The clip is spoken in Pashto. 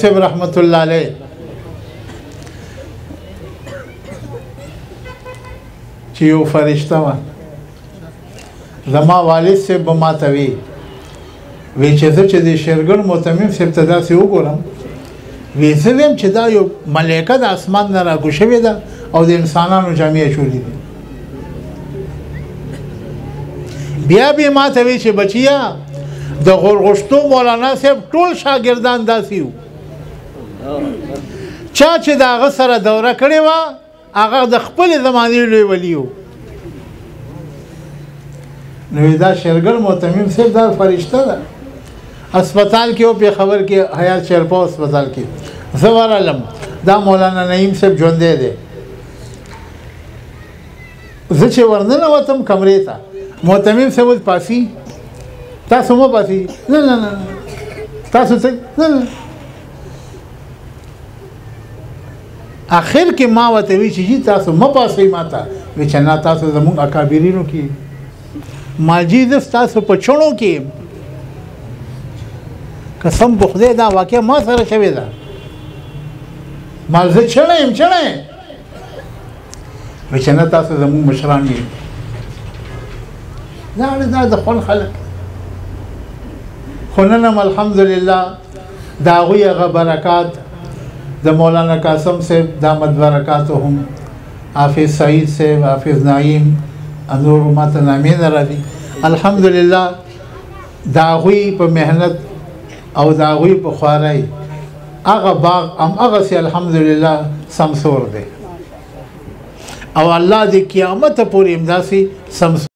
صاحب رحمت الله علیه چې یو فرشته و زما والد صاحب به ماته وی چې زه چې د شیرګل معتمم صاحب ته داسې وګورم وی زه ویم چې دا یو ملایکه د اسمان نه راکو شوې ده او د انسانانو جامې اچولې دي. بیا به ماته وی چې بچیا د غورغشتو مولانا صاحب ټول شاګردان داسې وو چا چې د هغه سره دوره کړې وه هغه د خپلې زمانې لوی ولی و. نو دا شیرګل معتمم صاحب دا فرشته ده اسپتال کې او پېښور کې حیات شیرپا اسپتال کې زه ورغلم دا مولانا نعیم صاحب ژوندی دی. زه چې ورننوتم کمرې ته معتمم صاحب وویل پاسي تاسو مه پاسي نه نه نه تاسو څه نه نه. اخر کې ما ورته وی چې تاسو مه پاسئ ماته وی چې نه تاسو زموږ اکابرینو کې ماجي زه ستاسو په چڼو کې قسم په خدای دا واقع ما سره شوې ده ما زه چڼه یم چڼه وی چې نه تاسو زموږ مشران یې دا د خپل خلک خو نن هم الحمدلله د هغوی هغه برکات د مولانا قاسم صاحب دامت برکاتهم حافظ سعید صاحب حافظ نعیم انور ماته نامې نه راځي الحمدلله د هغوی په محنت او د هغوی په خوارۍ هغه باغ هماغسې الحمدلله سمسور دی او الله د قیامت پورې همداسې سمسور